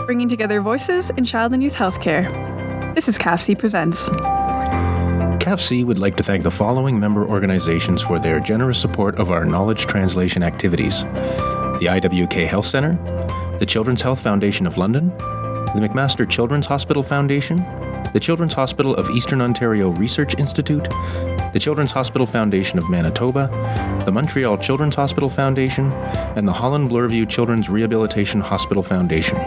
bringing together voices in child and youth healthcare. This is CAPHC Presents. CAPHC would like to thank the following member organizations for their generous support of our knowledge translation activities: the IWK Health Centre, the Children's Health Foundation of London, the McMaster Children's Hospital Foundation, the Children's Hospital of Eastern Ontario Research Institute, the Children's Hospital Foundation of Manitoba, the Montreal Children's Hospital Foundation, and the Holland Bloorview Children's Rehabilitation Hospital Foundation.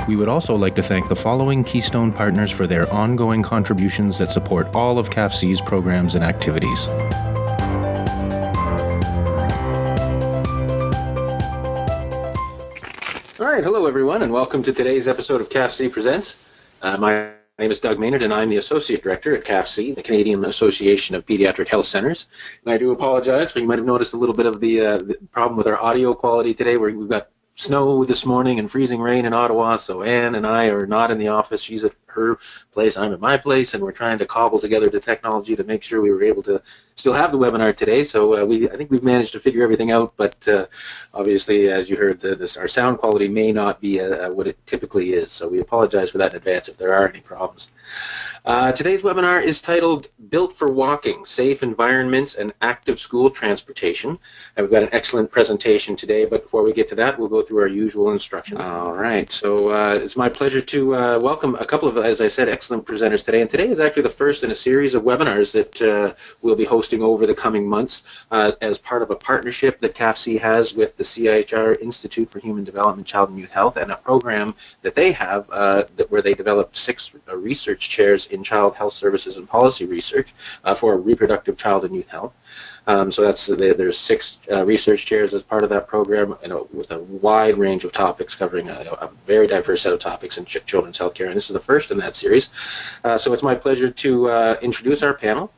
We would also like to thank the following Keystone partners for their ongoing contributions that support all of CAPHC's programs and activities. All right, hello everyone, and welcome to today's episode of CAPHC Presents. My name is Doug Maynard, and I'm the Associate Director at CAPHC, the Canadian Association of Pediatric Health Centres. And I do apologize for, you might have noticed a little bit of the problem with our audio quality today, where we've got snow this morning and freezing rain in Ottawa, so Anne and I are not in the office. She's at her place, I'm at my place, and we're trying to cobble together the technology to make sure we were able to still have the webinar today. So I think we've managed to figure everything out, but obviously, as you heard, our sound quality may not be what it typically is, so we apologize for that in advance if there are any problems. Today's webinar is titled Built for Walking, Safe Environments and Active School Transportation. And we've got an excellent presentation today, but before we get to that, we'll go through our usual instructions. All right, so it's my pleasure to welcome a couple of, as I said, excellent presenters today. And today is actually the first in a series of webinars that we'll be hosting over the coming months as part of a partnership that CAPHC has with the CIHR Institute for Human Development, Child and Youth Health, and a program that they have where they developed 6 research chairs in child health services and policy research for reproductive child and youth health. So there's 6 research chairs as part of that program, with a wide range of topics covering a very diverse set of topics in children's healthcare, and this is the first in that series. So it's my pleasure to introduce our panel.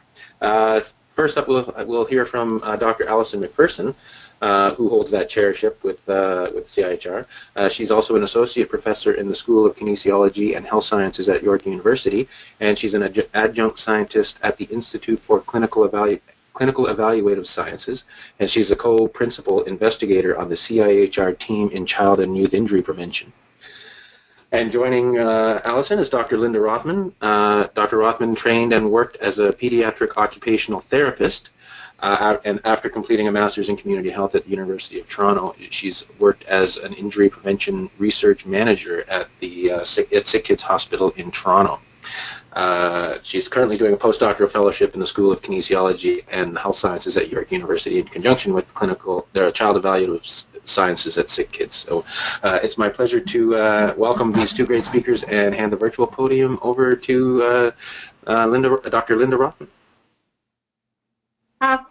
First up, we'll hear from Dr. Alison Macpherson, who holds that chairship with CIHR. She's also an associate professor in the School of Kinesiology and Health Sciences at York University, and she's an adjunct scientist at the Institute for Clinical Evaluative Sciences, and she's a co-principal investigator on the CIHR team in child and youth injury prevention. And joining Alison is Dr. Linda Rothman. Dr. Rothman trained and worked as a pediatric occupational therapist, and after completing a master's in community health at the University of Toronto, she's worked as an injury prevention research manager at Sick Kids Hospital in Toronto. She's currently doing a postdoctoral fellowship in the School of Kinesiology and Health Sciences at York University in conjunction with child evaluative sciences at Sick Kids. So it's my pleasure to welcome these 2 great speakers and hand the virtual podium over to Dr. Linda Rothman.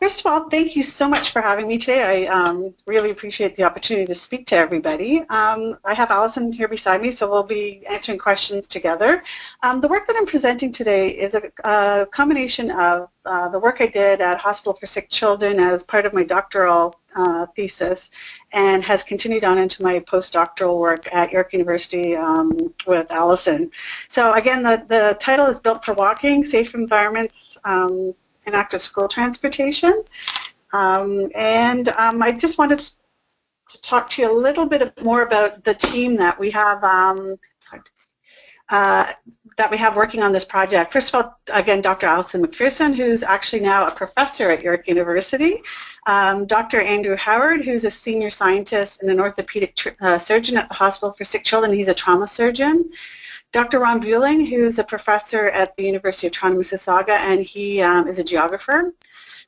First of all, thank you so much for having me today. I really appreciate the opportunity to speak to everybody. I have Alison here beside me, so we'll be answering questions together. The work that I'm presenting today is a combination of the work I did at Hospital for Sick Children as part of my doctoral thesis, and has continued on into my postdoctoral work at York University with Alison. So again, the title is Built for Walking, Safe Environments and Active School Transportation. I just wanted to talk to you a little bit more about the team that we have working on this project. First of all, again, Dr. Alison Macpherson, who's actually now a professor at York University. Dr. Andrew Howard, who's a senior scientist and an orthopedic surgeon at the Hospital for Sick Children. He's a trauma surgeon. Dr. Ron Buehling, who's a professor at the University of Toronto, Mississauga, and he is a geographer.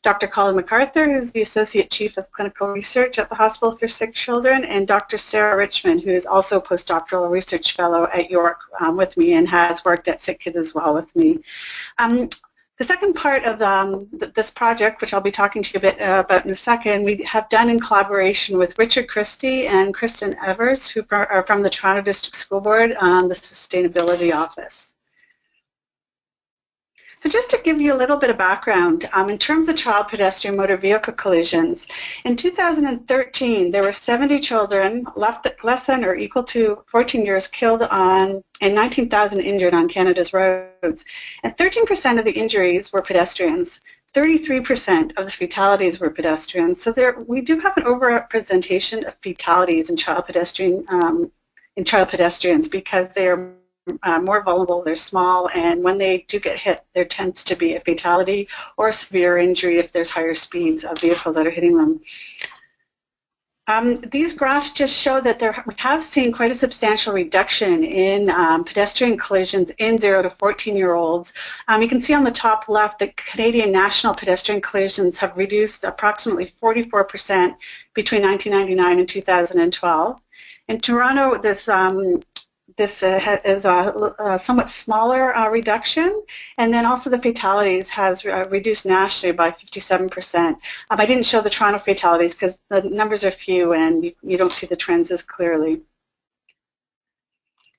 Dr. Colin MacArthur, who's the Associate Chief of Clinical Research at the Hospital for Sick Children, and Dr. Sarah Richmond, who is also a postdoctoral research fellow at York with me and has worked at Sick Kids as well with me. The second part of this project, which I'll be talking to you a bit about in a second, we have done in collaboration with Richard Christie and Kristen Evers, who are from the Toronto District School Board on the Sustainability Office. So just to give you a little bit of background, in terms of child pedestrian motor vehicle collisions, in 2013 there were 70 children less than or equal to 14 years killed and 19,000 injured on Canada's roads. And 13% of the injuries were pedestrians. 33% of the fatalities were pedestrians. So we do have an overrepresentation of fatalities in child pedestrian in child pedestrians because they're more vulnerable, they're small, and when they do get hit, there tends to be a fatality or a severe injury if there's higher speeds of vehicles that are hitting them. These graphs just show that we have seen quite a substantial reduction in pedestrian collisions in 0 to 14-year-olds. You can see on the top left that Canadian national pedestrian collisions have reduced approximately 44% between 1999 and 2012. In Toronto, this is a somewhat smaller reduction, and then also the fatalities has reduced nationally by 57%. I didn't show the Toronto fatalities because the numbers are few and you don't see the trends as clearly.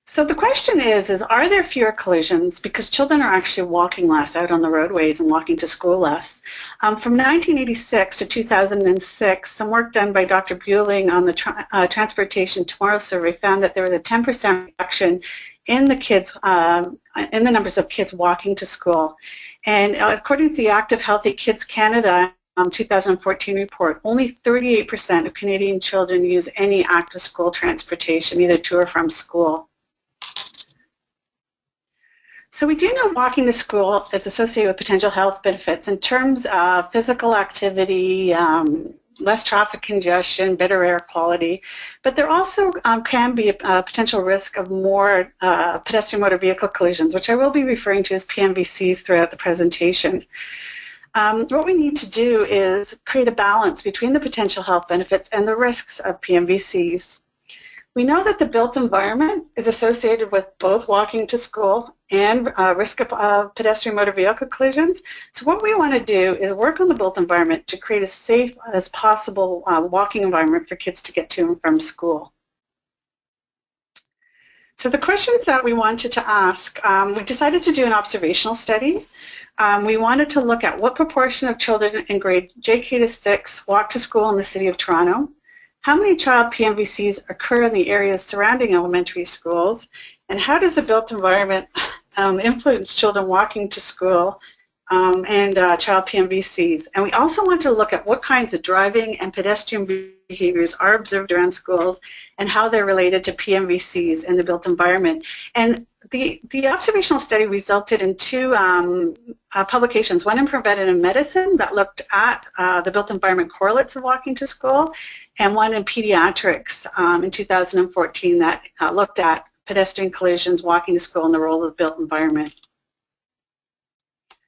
So the question is are there fewer collisions because children are actually walking less out on the roadways and walking to school less? From 1986 to 2006, some work done by Dr. Buehling on the Transportation Tomorrow survey found that there was a 10% reduction in the numbers of kids walking to school. And according to the Active Healthy Kids Canada 2014 report, only 38% of Canadian children use any active school transportation, either to or from school. So we do know walking to school is associated with potential health benefits in terms of physical activity, less traffic congestion, better air quality, but there also can be a potential risk of more pedestrian motor vehicle collisions, which I will be referring to as PMVCs throughout the presentation. What we need to do is create a balance between the potential health benefits and the risks of PMVCs. We know that the built environment is associated with both walking to school and risk of pedestrian motor vehicle collisions. So what we want to do is work on the built environment to create as safe as possible walking environment for kids to get to and from school. So the questions that we wanted to ask, we decided to do an observational study. We wanted to look at what proportion of children in grade JK to 6 walk to school in the City of Toronto. How many child PMVCs occur in the areas surrounding elementary schools, and how does the built environment influence children walking to school and child PMVCs? And we also want to look at what kinds of driving and pedestrian behaviors are observed around schools and how they're related to PMVCs in the built environment. And the observational study resulted in two publications, one in preventative medicine that looked at the built environment correlates of walking to school, and one in pediatrics in 2014 that looked at pedestrian collisions, walking to school, and the role of the built environment.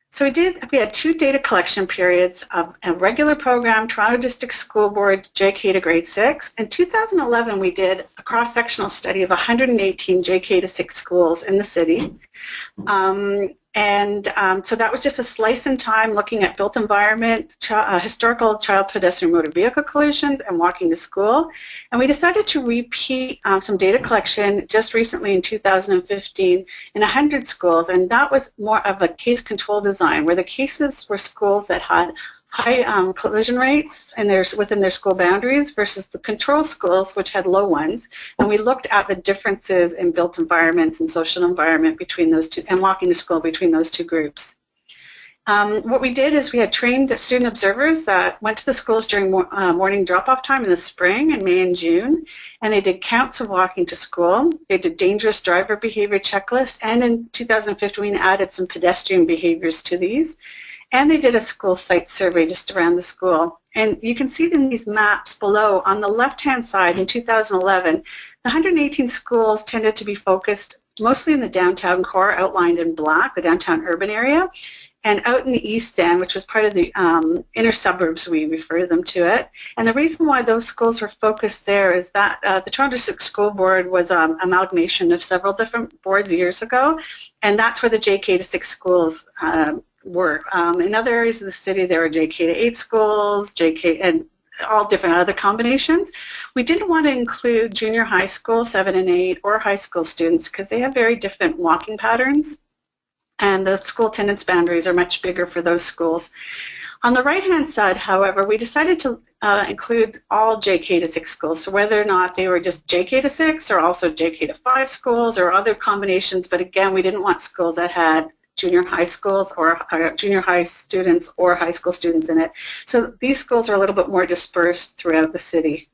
So we had two data collection periods of a regular program, Toronto District School Board, JK to grade 6. In 2011, we did a cross-sectional study of 118 JK to 6 schools in the city. So that was just a slice in time looking at built environment, historical child pedestrian motor vehicle collisions, and walking to school. And we decided to repeat some data collection just recently in 2015 in 100 schools, and that was more of a case control design where the cases were schools that had high collision rates within their school boundaries versus the control schools, which had low ones. And we looked at the differences in built environments and social environment between those two, and walking to school between those two groups. What we did is we had trained student observers that went to the schools during morning drop-off time in the spring in May and June, and they did counts of walking to school. They did dangerous driver behavior checklists, and in 2015 we added some pedestrian behaviors to these. And they did a school site survey just around the school. And you can see in these maps below, on the left-hand side in 2011, the 118 schools tended to be focused mostly in the downtown core, outlined in black, the downtown urban area, and out in the East End, which was part of the inner suburbs, we refer them to it. And the reason why those schools were focused there is that the Toronto District School Board was an amalgamation of several different boards years ago, and that's where the JK to 6 schools were. In other areas of the city, there were JK to 8 schools, JK, and all different other combinations. We didn't want to include junior high school, 7 and 8, or high school students because they have very different walking patterns, and the school attendance boundaries are much bigger for those schools. On the right-hand side, however, we decided to include all JK to 6 schools, so whether or not they were just JK to 6 or also JK to 5 schools or other combinations, but again, we didn't want schools that had junior high schools or junior high students or high school students in it. So these schools are a little bit more dispersed throughout the city.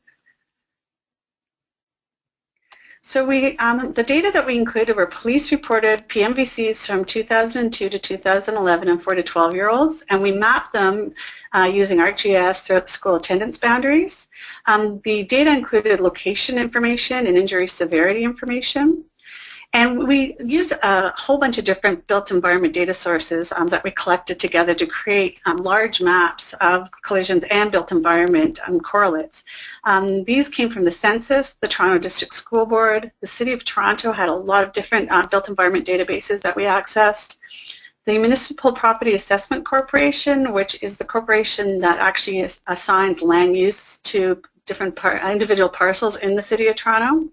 So the data that we included were police-reported PMVCs from 2002 to 2011 in 4 to 12-year-olds, and we mapped them using ArcGIS throughout the school attendance boundaries. The data included location information and injury severity information. And we used a whole bunch of different built environment data sources that we collected together to create large maps of collisions and built environment correlates. These came from the census, the Toronto District School Board. The City of Toronto had a lot of different built environment databases that we accessed. The Municipal Property Assessment Corporation, which is the corporation that actually assigns land use to different individual parcels in the City of Toronto.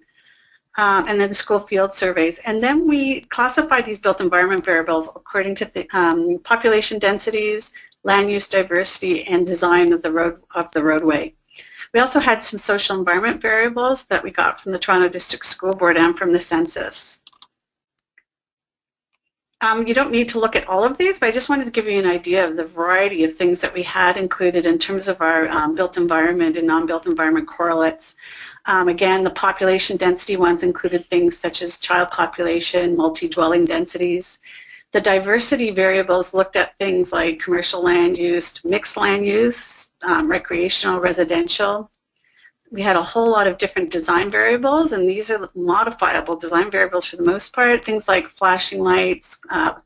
And then the school field surveys. And then we classified these built environment variables according to the population densities, land use diversity, and design of the roadway. We also had some social environment variables that we got from the Toronto District School Board and from the census. You don't need to look at all of these, but I just wanted to give you an idea of the variety of things that we had included in terms of our built environment and non-built environment correlates. Again, the population density ones included things such as child population, multi-dwelling densities. The diversity variables looked at things like commercial land use, mixed land use, recreational, residential. We had a whole lot of different design variables, and these are modifiable design variables for the most part, things like flashing lights,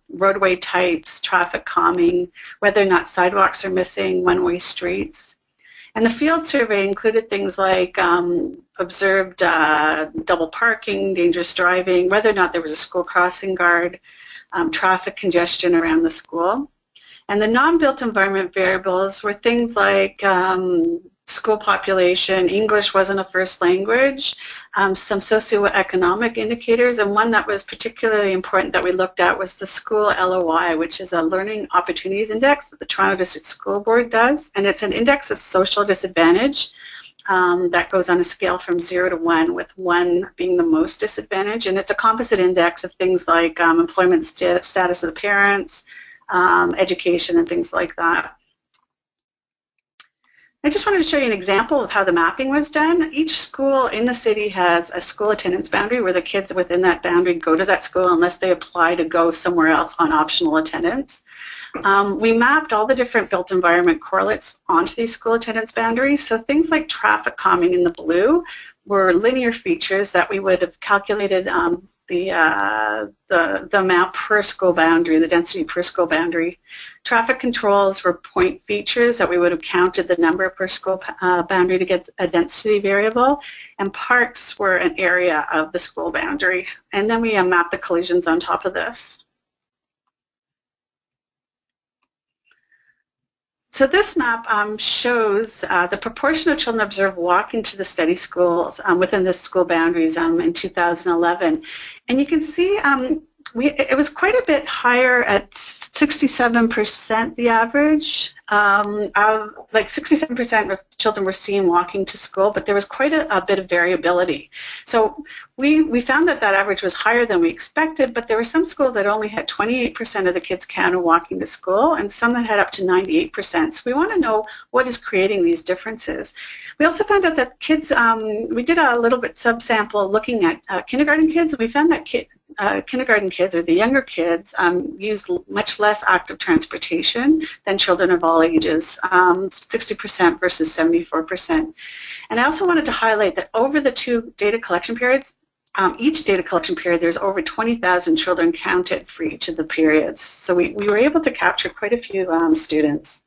roadway types, traffic calming, whether or not sidewalks are missing, one-way streets. And the field survey included things like observed double parking, dangerous driving, whether or not there was a school crossing guard, traffic congestion around the school. And the non-built environment variables were things like school population, English wasn't a first language, some socioeconomic indicators, and one that was particularly important that we looked at was the school LOI, which is a Learning Opportunities Index that the Toronto District School Board does, and it's an index of social disadvantage that goes on a scale from 0 to 1, with 1 being the most disadvantaged, and it's a composite index of things like employment status of the parents, education, and things like that. I just wanted to show you an example of how the mapping was done. Each school in the city has a school attendance boundary where the kids within that boundary go to that school unless they apply to go somewhere else on optional attendance. We mapped all the different built environment correlates onto these school attendance boundaries. So things like traffic calming in the blue were linear features that we would have calculated the amount per school boundary, the density per school boundary. Traffic controls were point features that we would have counted the number per school boundary to get a density variable, and parks were an area of the school boundary. And then we mapped the collisions on top of this. So this map shows the proportion of children observed walking to the study schools within the school boundaries in 2011. And you can see it was quite a bit higher at 67%, the average. Like 67% of children were seen walking to school, but there was quite a bit of variability. So we found that that average was higher than we expected, but there were some schools that only had 28% of the kids counted walking to school, and some that had up to 98%. So we want to know what is creating these differences. We also found out that kids, we did a little bit subsample looking at kindergarten kids. We found that kindergarten kids, or the younger kids, use much less active transportation than children of all ages, 60% versus 74%. And I also wanted to highlight that over the 2 data collection periods, each data collection period, there's over 20,000 children counted for each of the periods. So we were able to capture quite a few students.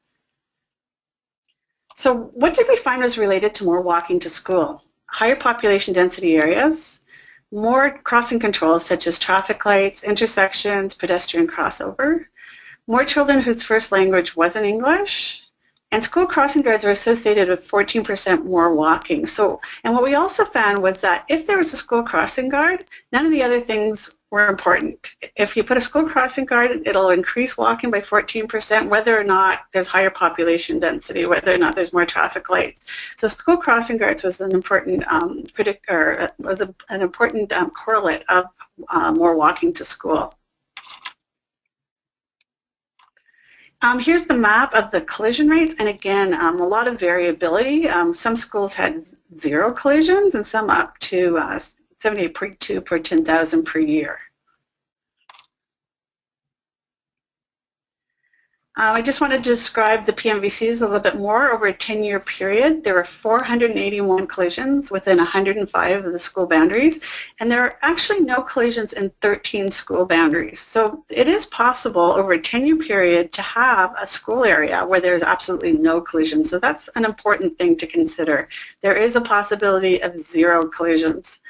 So what did we find was related to more walking to school? Higher population density areas, more crossing controls such as traffic lights, intersections, pedestrian crossover, more children whose first language wasn't English, and school crossing guards are associated with 14% more walking. So, and what we also found was that if there was a school crossing guard, none of the other things were important. If you put a school crossing guard, it'll increase walking by 14%, whether or not there's higher population density, whether or not there's more traffic lights. So school crossing guards was an important correlate of more walking to school. Here's the map of the collision rates, and again, a lot of variability. Some schools had 0 collisions and some up to 78.2 per 10,000 per year. I just wanted to describe the PMVCs a little bit more. Over a 10-year period, there were 481 collisions within 105 of the school boundaries, and there are actually no collisions in 13 school boundaries. So it is possible over a 10-year period to have a school area where there's absolutely no collisions. So that's an important thing to consider. There is a possibility of 0 collisions.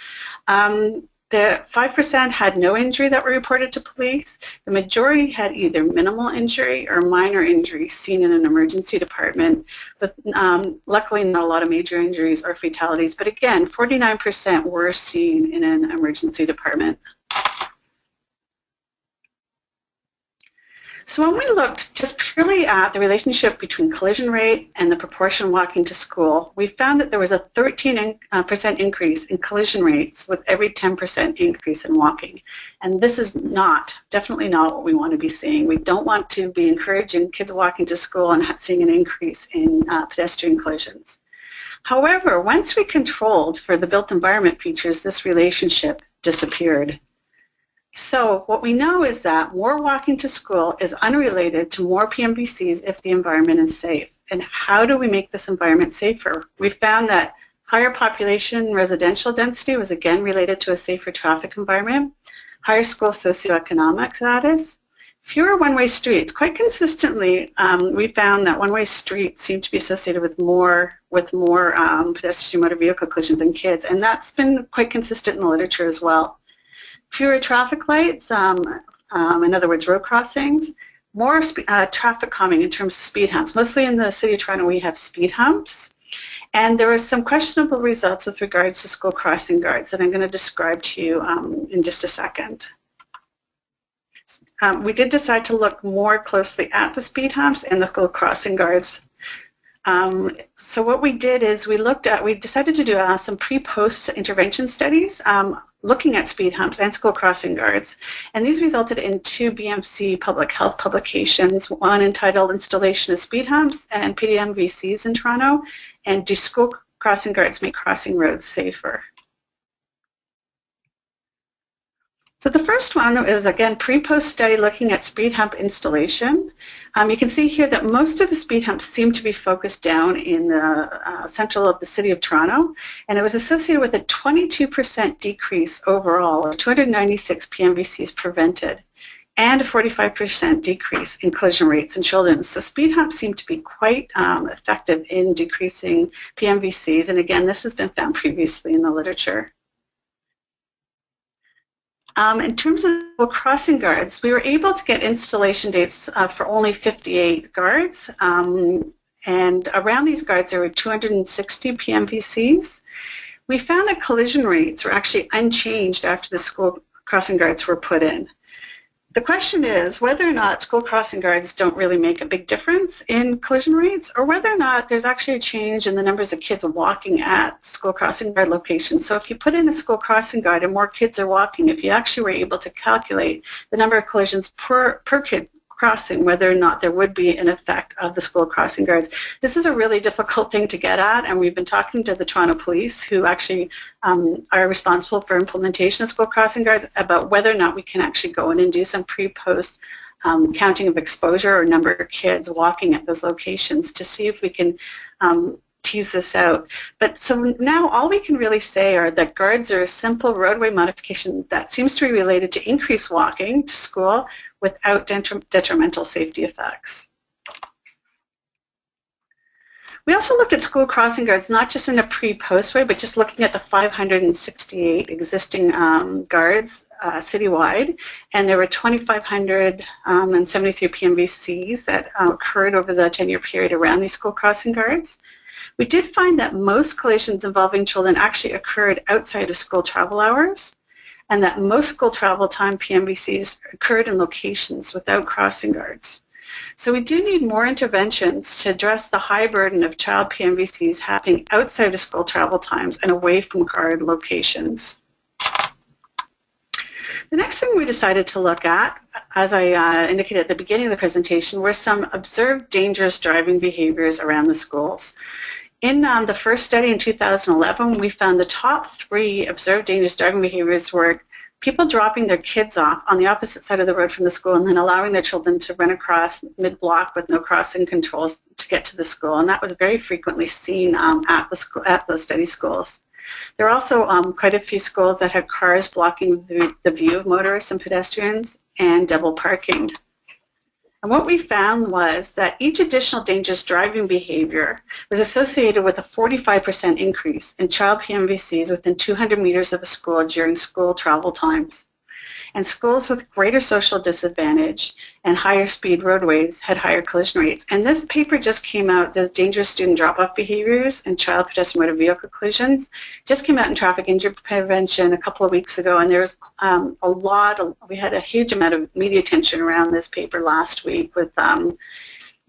The 5% had no injury that were reported to police. The majority had either minimal injury or minor injury seen in an emergency department, with luckily not a lot of major injuries or fatalities. But again, 49% were seen in an emergency department. So when we looked just purely at the relationship between collision rate and the proportion walking to school, we found that there was a 13% increase in collision rates with every 10% increase in walking. And this is definitely not what we want to be seeing. We don't want to be encouraging kids walking to school and seeing an increase in pedestrian collisions. However, once we controlled for the built environment features, this relationship disappeared. So what we know is that more walking to school is unrelated to more PMVCs if the environment is safe. And how do we make this environment safer? We found that higher population residential density was again related to a safer traffic environment, higher school socioeconomic status, fewer one-way streets. Quite consistently, we found that one-way streets seem to be associated with more pedestrian motor vehicle collisions in kids, and that's been quite consistent in the literature as well. Fewer traffic lights, in other words, road crossings, more traffic calming in terms of speed humps. Mostly in the City of Toronto, we have speed humps. And there were some questionable results with regards to school crossing guards that I'm going to describe to you in just a second. We did decide to look more closely at the speed humps and the school crossing guards. So what we did is we decided to do some pre-post intervention studies looking at speed humps and school crossing guards. And these resulted in 2 BMC public health publications, one entitled Installation of Speed Humps and PMVCs in Toronto, and Do School Crossing Guards Make Crossing Roads Safer? So the first one is, again, pre-post study looking at speed hump installation. You can see here that most of the speed humps seem to be focused down in the central of the City of Toronto, and it was associated with a 22% decrease overall, or 296 PMVCs prevented, and a 45% decrease in collision rates in children. So speed humps seem to be quite effective in decreasing PMVCs, and again, this has been found previously in the literature. In terms of crossing guards, we were able to get installation dates for only 58 guards, and around these guards there were 260 PMVCs. We found that collision rates were actually unchanged after the school crossing guards were put in. The question is whether or not school crossing guards don't really make a big difference in collision rates, or whether or not there's actually a change in the numbers of kids walking at school crossing guard locations. So if you put in a school crossing guard and more kids are walking, if you actually were able to calculate the number of collisions per kid crossing, whether or not there would be an effect of the school crossing guards. This is a really difficult thing to get at, and we've been talking to the Toronto Police, who actually are responsible for implementation of school crossing guards, about whether or not we can actually go in and do some pre-post counting of exposure or number of kids walking at those locations to see if we can tease this out. But so now all we can really say are that guards are a simple roadway modification that seems to be related to increased walking to school without detrimental safety effects. We also looked at school crossing guards, not just in a pre-post way, but just looking at the 568 existing guards citywide, and there were 2,573 PMVCs that occurred over the 10-year period around these school crossing guards. We did find that most collisions involving children actually occurred outside of school travel hours, and that most school travel time PMVCs occurred in locations without crossing guards. So we do need more interventions to address the high burden of child PMVCs happening outside of school travel times and away from guard locations. The next thing we decided to look at, as I indicated at the beginning of the presentation, were some observed dangerous driving behaviors around the schools. In the first study in 2011, we found the top 3 observed dangerous driving behaviors were people dropping their kids off on the opposite side of the road from the school and then allowing their children to run across mid-block with no crossing controls to get to the school. And that was very frequently seen at the study schools. There are also quite a few schools that had cars blocking the view of motorists and pedestrians and double parking. And what we found was that each additional dangerous driving behavior was associated with a 45% increase in child PMVCs within 200 meters of a school during school travel times. And schools with greater social disadvantage and higher speed roadways had higher collision rates. And this paper just came out, the dangerous student drop-off behaviors and child pedestrian motor vehicle collisions, just came out in Traffic Injury Prevention a couple of weeks ago, and there's we had a huge amount of media attention around this paper last week with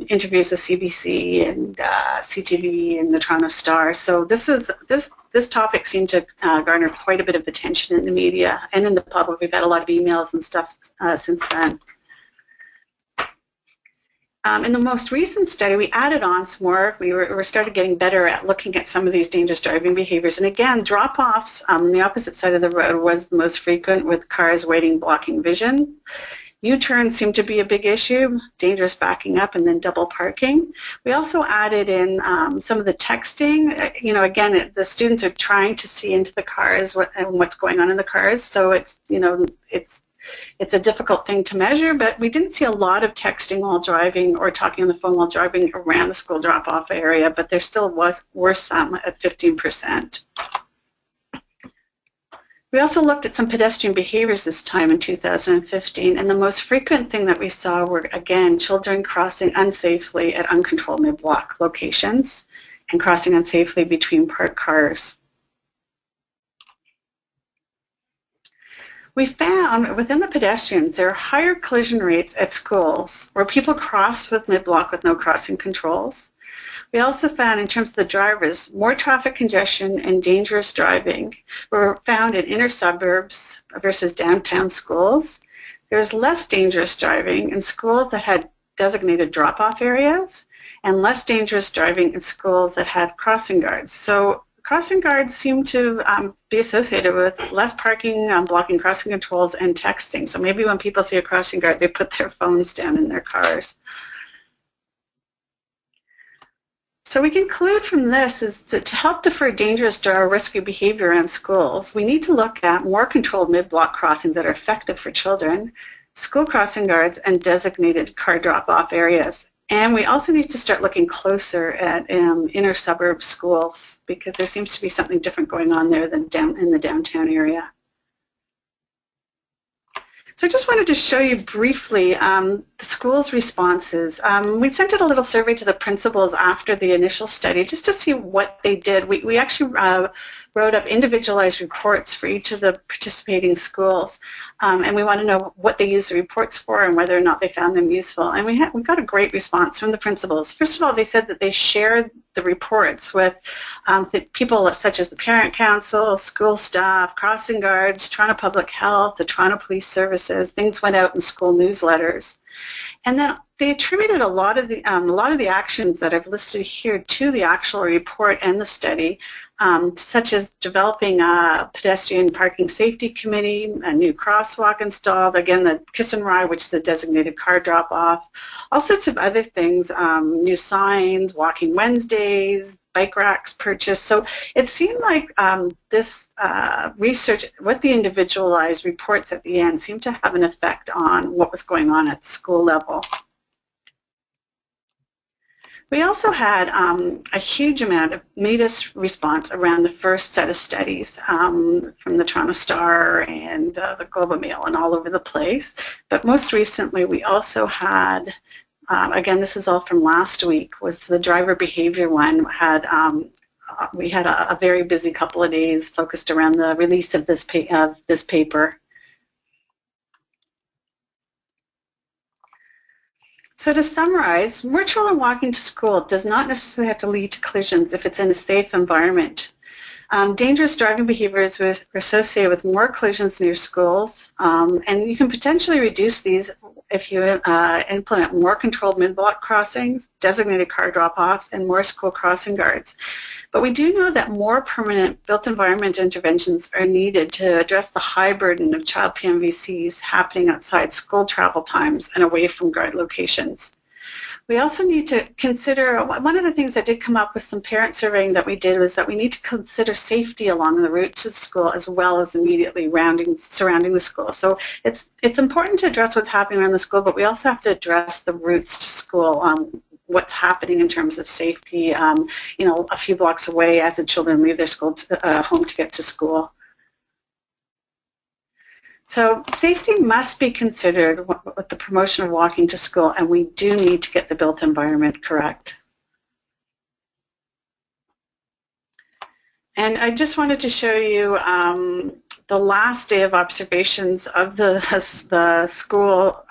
interviews with CBC and CTV and the Toronto Star. So this topic seemed to garner quite a bit of attention in the media and in the public. We've had a lot of emails and stuff since then. In the most recent study, we added on some more. We started getting better at looking at some of these dangerous driving behaviors. And again, drop-offs on the opposite side of the road was the most frequent, with cars waiting, blocking vision. U-turns seem to be a big issue, dangerous backing up, and then double parking. We also added in some of the texting. Again, the students are trying to see into the cars and what's going on in the cars, so it's a difficult thing to measure, but we didn't see a lot of texting while driving or talking on the phone while driving around the school drop-off area, but there still were some at 15%. We also looked at some pedestrian behaviors this time in 2015, and the most frequent thing that we saw were, again, children crossing unsafely at uncontrolled mid-block locations and crossing unsafely between parked cars. We found within the pedestrians there are higher collision rates at schools where people cross with mid-block with no crossing controls. We also found, in terms of the drivers, more traffic congestion and dangerous driving were found in inner suburbs versus downtown schools. There's less dangerous driving in schools that had designated drop-off areas and less dangerous driving in schools that had crossing guards. So crossing guards seem to be associated with less parking, blocking crossing controls, and texting. So maybe when people see a crossing guard, they put their phones down in their cars. So we conclude from this is that to help defer dangerous or risky behavior in schools, we need to look at more controlled mid-block crossings that are effective for children, school crossing guards, and designated car drop-off areas. And we also need to start looking closer at inner suburb schools, because there seems to be something different going on there than down in the downtown area. So I just wanted to show you briefly the school's responses. We sent out a little survey to the principals after the initial study just to see what they did. We actually wrote up individualized reports for each of the participating schools, and we want to know what they used the reports for and whether or not they found them useful. And we got a great response from the principals. First of all, they said that they shared the reports with the people such as the Parent Council, school staff, crossing guards, Toronto Public Health, the Toronto Police Services. Things went out in school newsletters. And then they attributed a lot of the actions that I've listed here to the actual report and the study, such as developing a pedestrian parking safety committee, a new crosswalk installed, again, the Kiss and Ride, which is a designated car drop-off, all sorts of other things, new signs, walking Wednesdays, bike racks purchased. So it seemed like this research with the individualized reports at the end seemed to have an effect on what was going on at the school level. We also had a huge amount of media response around the first set of studies from the Toronto Star and the Globe and Mail and all over the place. But most recently, we also had, again, this is all from last week, was the driver behavior one. We had a very busy couple of days focused around the release of this paper. So to summarize, more children walking to school does not necessarily have to lead to collisions if it's in a safe environment. Dangerous driving behaviors are associated with more collisions near schools, and you can potentially reduce these if you implement more controlled mid-block crossings, designated car drop-offs, and more school crossing guards. But we do know that more permanent built environment interventions are needed to address the high burden of child PMVCs happening outside school travel times and away from guard locations. We also need to consider, one of the things that did come up with some parent surveying that we did was that we need to consider safety along the route to school as well as immediately surrounding the school. So it's important to address what's happening around the school, but we also have to address the routes to school, what's happening in terms of safety, you know, a few blocks away as the children leave their school home to get to school. So safety must be considered with the promotion of walking to school, and we do need to get the built environment correct. And I just wanted to show you the last day of observations of the school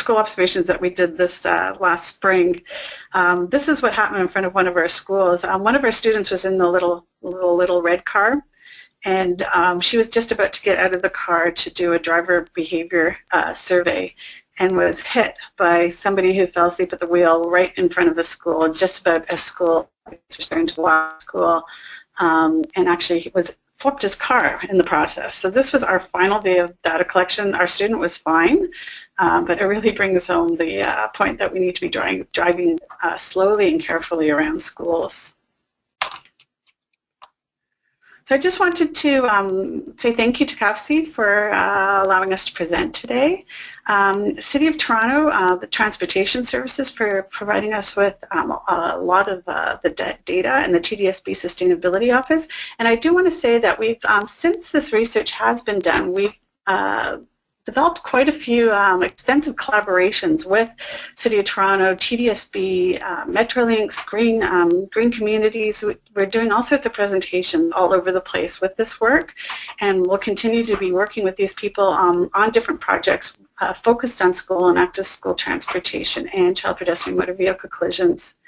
observations that we did this last spring. This is what happened in front of one of our schools. One of our students was in the little red car, and she was just about to get out of the car to do a driver behavior survey and was hit by somebody who fell asleep at the wheel right in front of the school, just about as school was starting to walk to school, and actually flipped his car in the process. So this was our final day of data collection. Our student was fine, but it really brings home the point that we need to be driving slowly and carefully around schools. So I just wanted to say thank you to CAPHC for allowing us to present today. City of Toronto, the Transportation Services, for providing us with a lot of the data, and the TDSB Sustainability Office. And I do want to say that we've, since this research has been done, we've developed quite a few extensive collaborations with City of Toronto, TDSB, Metrolinx, Green Communities. We're doing all sorts of presentations all over the place with this work, and we'll continue to be working with these people on different projects focused on school and active school transportation and child pedestrian motor vehicle collisions.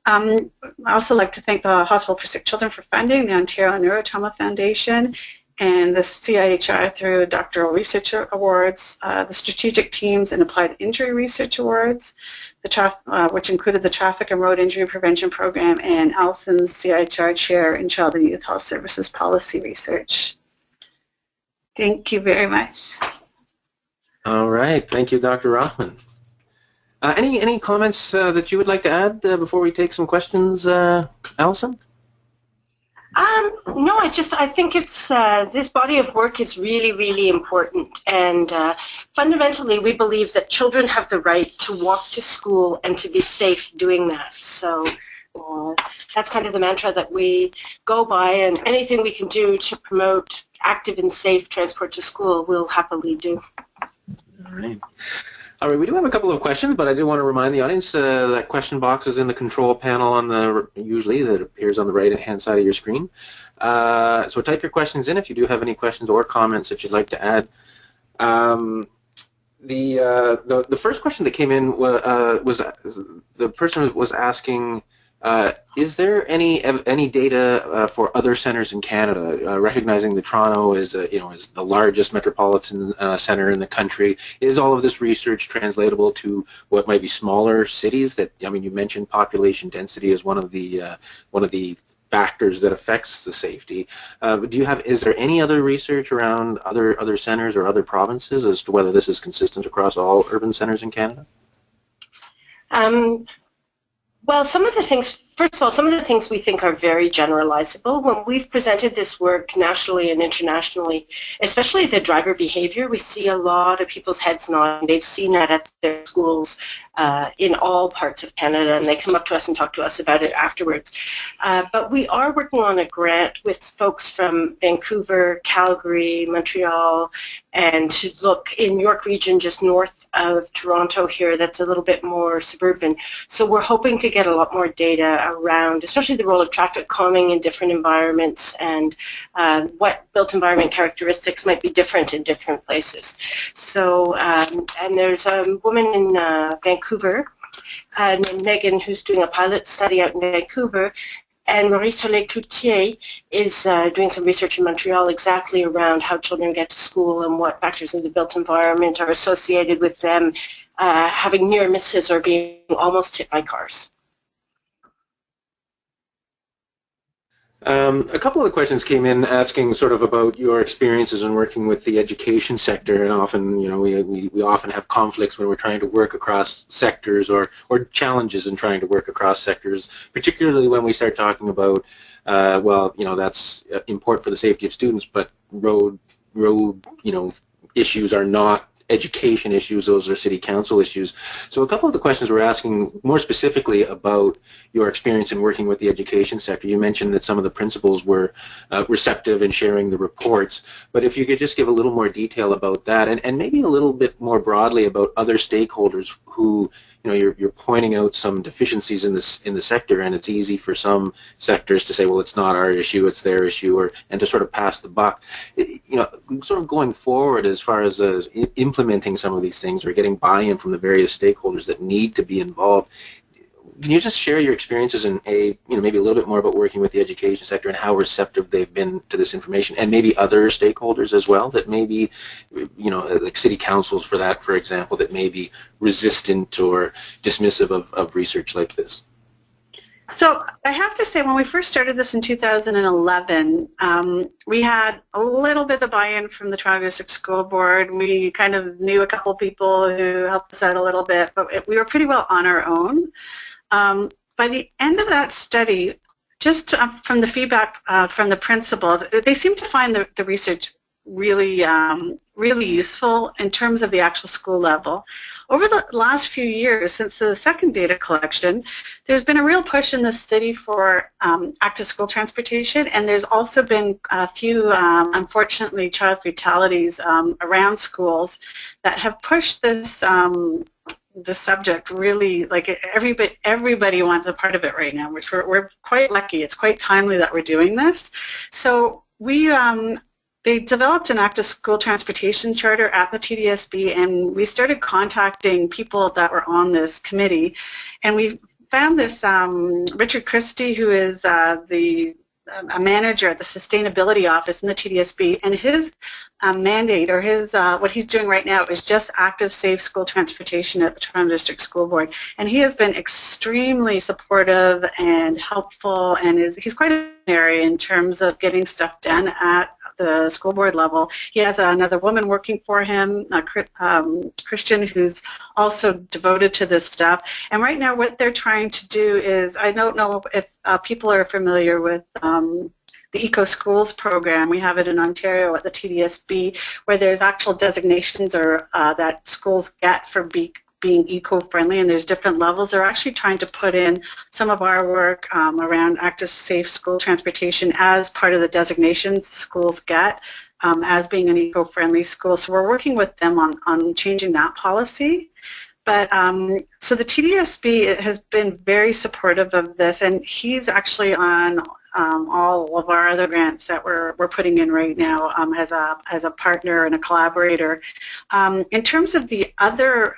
I also like to thank the Hospital for Sick Children for funding, the Ontario Neurotrauma Foundation, and the CIHR through Doctoral Research Awards, the Strategic Teams and Applied Injury Research Awards, which included the Traffic and Road Injury Prevention Program, and Alison's CIHR Chair in Child and Youth Health Services Policy Research. Thank you very much. All right. Thank you, Dr. Rothman. Any comments that you would like to add before we take some questions, Alison? No, I think it's this body of work is really, really important, and fundamentally we believe that children have the right to walk to school and to be safe doing that. So that's kind of the mantra that we go by, and anything we can do to promote active and safe transport to school, we'll happily do. All right. All right, we do have a couple of questions, but I do want to remind the audience that question box is in the control panel usually that appears on the right-hand side of your screen. So type your questions in if you do have any questions or comments that you'd like to add. The first question that came in was the person was asking, is there any data for other centers in Canada, recognizing that Toronto is is the largest metropolitan center in the country? Is all of this research translatable to what might be smaller cities? That, I mean, you mentioned population density as one of the factors that affects the safety. Is there any other research around other centers or other provinces as to whether this is consistent across all urban centers in Canada? Well, some of the things we think are very generalizable. When we've presented this work nationally and internationally, especially the driver behavior, we see a lot of people's heads nodding. They've seen that at their schools in all parts of Canada, and they come up to us and talk to us about it afterwards. But we are working on a grant with folks from Vancouver, Calgary, Montreal, and to look in York Region just north of Toronto here, that's a little bit more suburban. So we're hoping to get a lot more data around, especially the role of traffic calming in different environments, and what built environment characteristics might be different in different places. So, and there's a woman in Vancouver named Megan who's doing a pilot study out in Vancouver, And Marie-Soleil is doing some research in Montreal exactly around how children get to school and what factors in the built environment are associated with them having near misses or being almost hit by cars. A couple of questions came in asking sort of about your experiences in working with the education sector, and often, you know, we often have conflicts when we're trying to work across sectors, or challenges in trying to work across sectors, particularly when we start talking about, well, you know, that's important for the safety of students, but road, you know, issues are not education issues, those are city council issues. So a couple of the questions we're asking more specifically about your experience in working with the education sector. You mentioned that some of the principals were receptive in sharing the reports, but if you could just give a little more detail about that, and maybe a little bit more broadly about other stakeholders who, you know, you're pointing out some deficiencies in the sector, and it's easy for some sectors to say, well, it's not our issue, it's their issue, and to sort of pass the buck. You know, sort of going forward as far as implementing some of these things or getting buy-in from the various stakeholders that need to be involved. Can you just share your experiences and maybe a little bit more about working with the education sector and how receptive they've been to this information, and maybe other stakeholders as well that maybe, you know, like city councils for that, for example, that may be resistant or dismissive of research like this? So I have to say, when we first started this in 2011, we had a little bit of buy-in from the Toronto District School Board. We kind of knew a couple people who helped us out a little bit, but we were pretty well on our own. By the end of that study, just from the feedback from the principals, they seemed to find the research really, really useful in terms of the actual school level. Over the last few years, since the second data collection, there's been a real push in the city for active school transportation, and there's also been a few, unfortunately, child fatalities around schools that have pushed this the subject really, like, everybody wants a part of it right now, which we're quite lucky. It's quite timely that we're doing this. So they developed an active school transportation charter at the TDSB, and we started contacting people that were on this committee, and we found this Richard Christie, who is a manager at the sustainability office in the TDSB, and his mandate, or his what he's doing right now, is just active, safe school transportation at the Toronto District School Board. And he has been extremely supportive and helpful, and he's quite an area in terms of getting stuff done at the school board level. He has another woman working for him, Christian, who's also devoted to this stuff. And right now what they're trying to do is, I don't know if people are familiar with the Eco Schools program. We have it in Ontario at the TDSB, where there's actual designations that schools get for being eco-friendly, and there's different levels. They're actually trying to put in some of our work around active, safe school transportation as part of the designations schools get as being an eco-friendly school. So we're working with them on changing that policy. But so the TDSB has been very supportive of this, and he's actually on all of our other grants that we're putting in right now as a partner and a collaborator. In terms of the other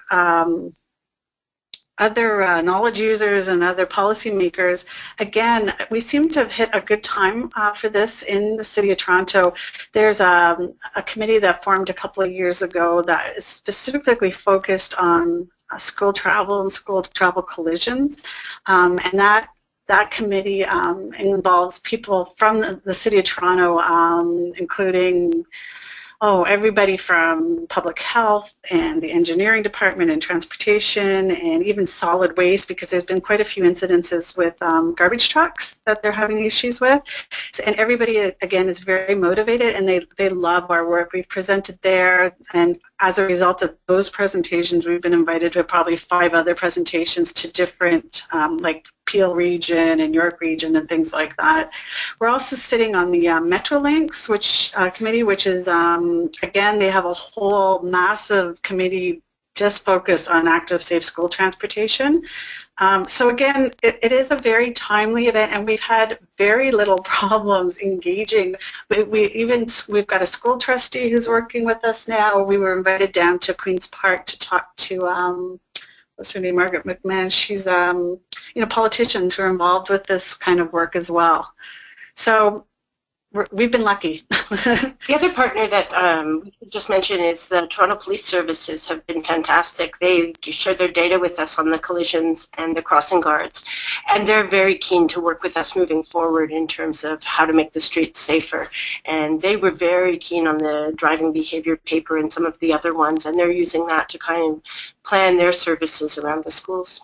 knowledge users and other policymakers, again, we seem to have hit a good time for this in the City of Toronto. There's a committee that formed a couple of years ago that is specifically focused on school travel and school travel collisions, and that committee involves people from the City of Toronto, including everybody from public health and the engineering department and transportation and even solid waste, because there's been quite a few incidences with garbage trucks that they're having issues with. And everybody, again, is very motivated, and they love our work. We've presented there, and as a result of those presentations, we've been invited to probably 5 other presentations to different, like Peel region and York region and things like that. We're also sitting on the Metrolinks committee, which is, again, they have a whole massive committee just focused on active, safe school transportation. So again, it is a very timely event, and we've had very little problems engaging. We've got a school trustee who's working with us now. We were invited down to Queen's Park to talk to what's her name, Margaret McMahon. She's, politicians who are involved with this kind of work as well. So we've been lucky. The other partner that we should just mention is the Toronto Police Services have been fantastic. They shared their data with us on the collisions and the crossing guards, and they're very keen to work with us moving forward in terms of how to make the streets safer. And they were very keen on the driving behavior paper and some of the other ones, and they're using that to kind of plan their services around the schools.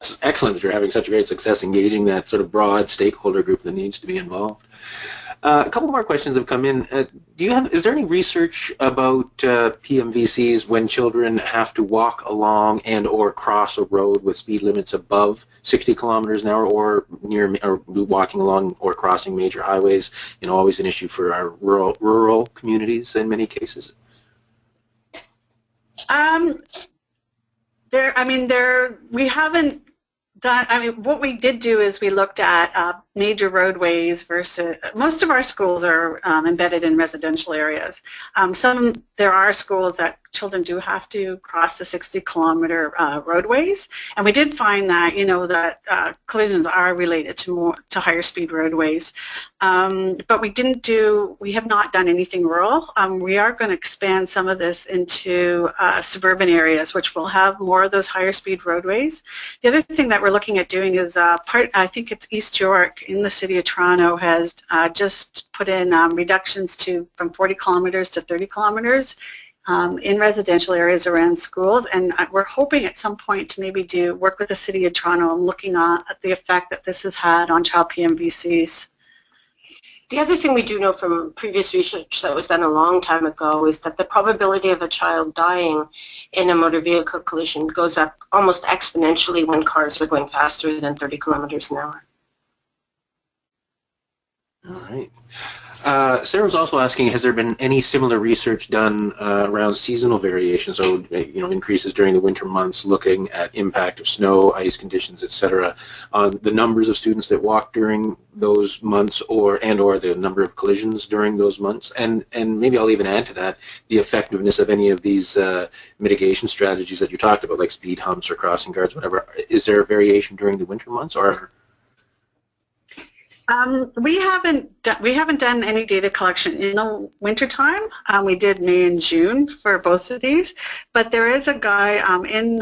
It's excellent that you're having such great success engaging that sort of broad stakeholder group that needs to be involved. A couple more questions have come in. Is there any research about PMVCs when children have to walk along and or cross a road with speed limits above 60 kilometers an hour, or walking along or crossing major highways? Always an issue for our rural communities in many cases. We haven't done, what we did do is we looked at major roadways versus, most of our schools are embedded in residential areas. There are schools that children do have to cross the 60-kilometer roadways, and we did find that, that collisions are related to higher speed roadways. But we have not done anything rural. We are going to expand some of this into suburban areas, which will have more of those higher speed roadways. The other thing that we're looking at doing is I think it's East York in the City of Toronto has just put in reductions from 40 kilometers to 30 kilometers in residential areas around schools, and we're hoping at some point to maybe work with the City of Toronto and looking at the effect that this has had on child PMVCs. The other thing we do know from previous research that was done a long time ago is that the probability of a child dying in a motor vehicle collision goes up almost exponentially when cars are going faster than 30 kilometers an hour. All right. Sarah was also asking, has there been any similar research done around seasonal variations, so increases during the winter months, looking at impact of snow, ice conditions, etc., on the numbers of students that walk during those months, or the number of collisions during those months, and maybe I'll even add to that the effectiveness of any of these mitigation strategies that you talked about, like speed humps or crossing guards, whatever. Is there a variation during the winter months, or? We haven't done any data collection in the wintertime. We did May and June for both of these, but there is a guy in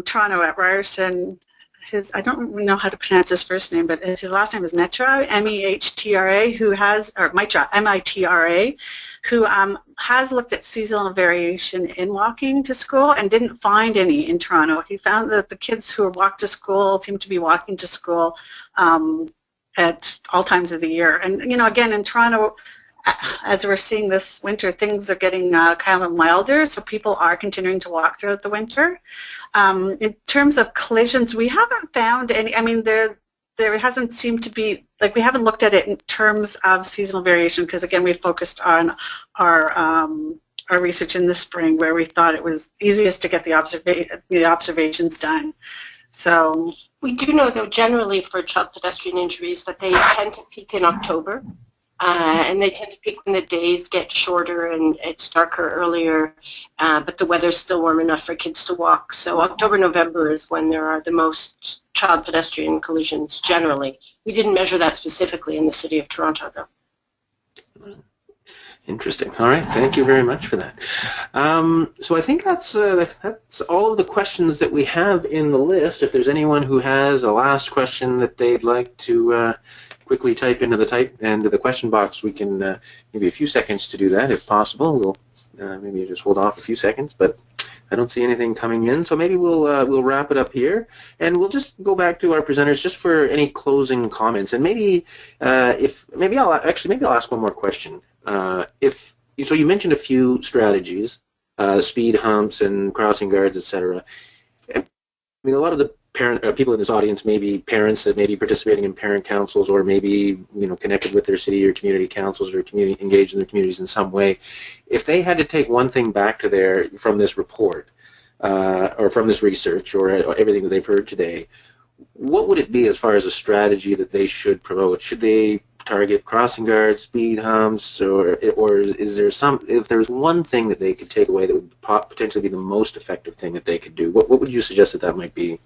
Toronto at Ryerson. I don't know how to pronounce his first name, but his last name is Mitra, M-E-H-T-R-A, M-I-T-R-A, who has looked at seasonal variation in walking to school and didn't find any in Toronto. He found that the kids who walk to school seem to be walking to school at all times of the year. And, again, in Toronto, as we're seeing this winter, things are getting kind of milder, so people are continuing to walk throughout the winter. In terms of collisions, we haven't found any, there hasn't seemed to be, we haven't looked at it in terms of seasonal variation, because, again, we focused on our research in the spring, where we thought it was easiest to get the observations done. So we do know, though, generally for child pedestrian injuries that they tend to peak in October, and they tend to peak when the days get shorter and it's darker earlier, but the weather's still warm enough for kids to walk. So October, November is when there are the most child pedestrian collisions generally. We didn't measure that specifically in the City of Toronto, though. Interesting. All right. Thank you very much for that. So I think that's all of the questions that we have in the list. If there's anyone who has a last question that they'd like to quickly type into the question box, we can maybe a few seconds to do that if possible. We'll maybe just hold off a few seconds, but I don't see anything coming in, so maybe we'll wrap it up here, and we'll just go back to our presenters just for any closing comments. And maybe I'll ask one more question. So you mentioned a few strategies, speed humps and crossing guards, etc. A lot of the people in this audience may be parents that may be participating in parent councils, or maybe connected with their city or community councils, or engaged in their communities in some way. If they had to take one thing back from this report, or from this research, or everything that they've heard today, what would it be as far as a strategy that they should promote? Should they off-target crossing guards, speed humps, or is there some? If there's one thing that they could take away that would potentially be the most effective thing that they could do, what would you suggest that might be?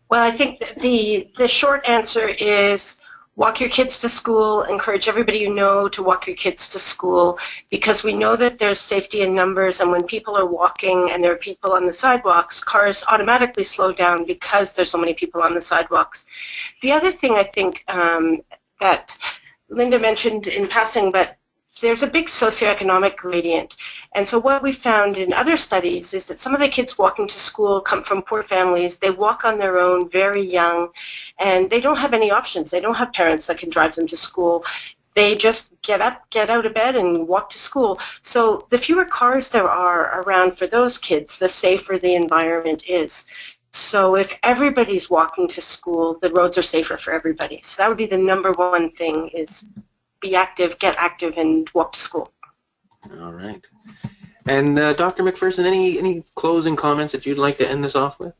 Well, I think the short answer is walk your kids to school, encourage everybody you know to walk your kids to school, because we know that there's safety in numbers, and when people are walking and there are people on the sidewalks, cars automatically slow down because there's so many people on the sidewalks. The other thing I think that Linda mentioned in passing, but there's a big socioeconomic gradient. And so what we found in other studies is that some of the kids walking to school come from poor families. They walk on their own, very young, and they don't have any options. They don't have parents that can drive them to school. They just get up, get out of bed, and walk to school. So the fewer cars there are around for those kids, the safer the environment is. So if everybody's walking to school, the roads are safer for everybody. So that would be the number one thing, is be active, get active, and walk to school. All right. And Dr. Macpherson, any closing comments that you'd like to end this off with?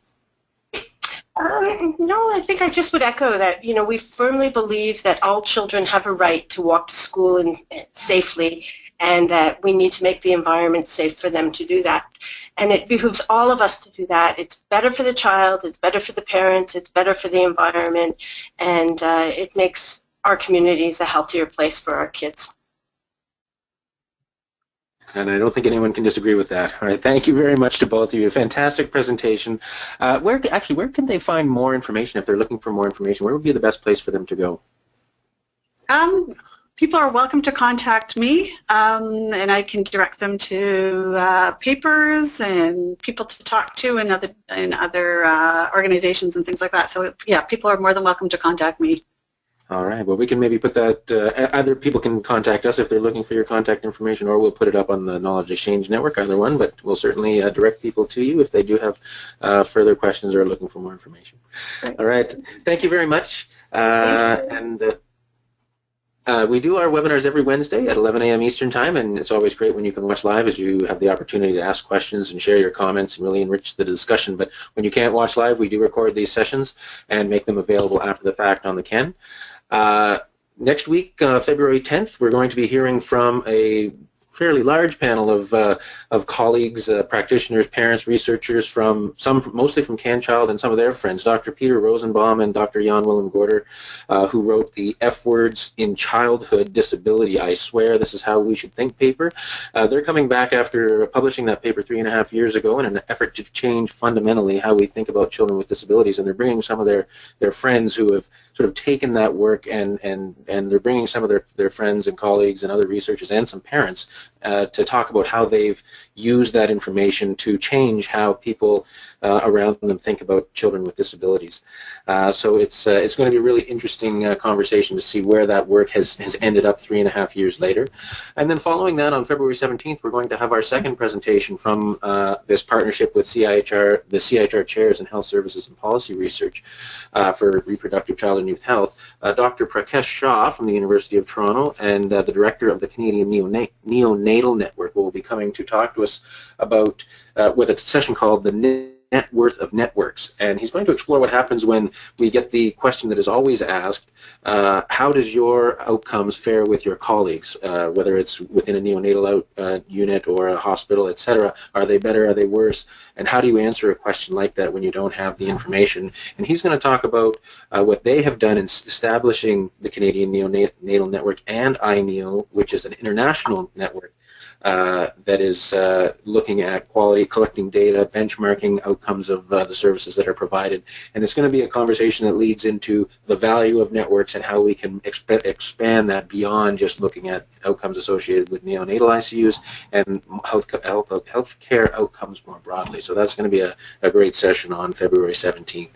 No, I think I just would echo that, we firmly believe that all children have a right to walk to school and safely, and that we need to make the environment safe for them to do that. And it behooves all of us to do that. It's better for the child, it's better for the parents, it's better for the environment, and it makes our communities a healthier place for our kids. And I don't think anyone can disagree with that. All right, thank you very much to both of you. Fantastic presentation. Where can they find more information if they're looking for more information? Where would be the best place for them to go? People are welcome to contact me, and I can direct them to papers and people to talk to in other organizations and things like that. So yeah, people are more than welcome to contact me. All right. Well, we can maybe put that, either people can contact us if they're looking for your contact information, or we'll put it up on the Knowledge Exchange Network, either one, but we'll certainly direct people to you if they do have further questions or are looking for more information. Great. All right. Thank you very much. We do our webinars every Wednesday at 11 a.m. Eastern Time, and it's always great when you can watch live, as you have the opportunity to ask questions and share your comments and really enrich the discussion. But when you can't watch live, we do record these sessions and make them available after the fact on the Ken. Next week, February 10th, we're going to be hearing from a fairly large panel of colleagues, practitioners, parents, researchers mostly from CanChild and some of their friends, Dr. Peter Rosenbaum and Dr. Jan Willem Gorder, who wrote the F Words in Childhood Disability, I Swear This Is How We Should Think paper. They're coming back after publishing that paper 3.5 years ago in an effort to change fundamentally how we think about children with disabilities, and they're bringing some of their friends who have sort of taken that work, and they're bringing some of their friends and colleagues and other researchers and some parents to talk about how they've used that information to change how people around them think about children with disabilities. So it's going to be a really interesting conversation to see where that work has ended up 3.5 years later. And then following that, on February 17th, we're going to have our second presentation from this partnership with CIHR, the CIHR Chairs in Health Services and Policy Research for Reproductive Child and Youth Health. Dr. Prakesh Shah from the University of Toronto and the director of the Canadian Neonatal Network will be coming to talk to us about with a session called The Net Worth of Networks, and he's going to explore what happens when we get the question that is always asked, how does your outcomes fare with your colleagues, whether it's within a neonatal unit or a hospital, etc. Are they better, are they worse, and how do you answer a question like that when you don't have the information? And he's going to talk about what they have done in establishing the Canadian Neonatal Network and INEO, which is an international network that is looking at quality, collecting data, benchmarking outcomes of the services that are provided. And it's going to be a conversation that leads into the value of networks and how we can expand that beyond just looking at outcomes associated with neonatal ICUs and healthcare outcomes more broadly. So that's going to be a great session on February 17th.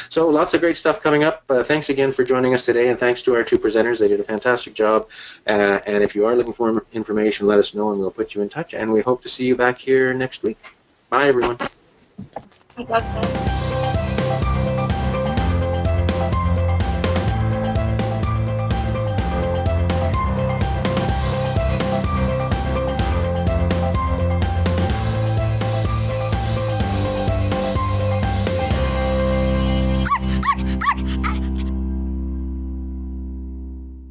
So lots of great stuff coming up. Thanks again for joining us today, and thanks to our two presenters. They did a fantastic job. And if you are looking for information, let us know and we'll put you in touch, and we hope to see you back here next week. Bye, everyone. Bye.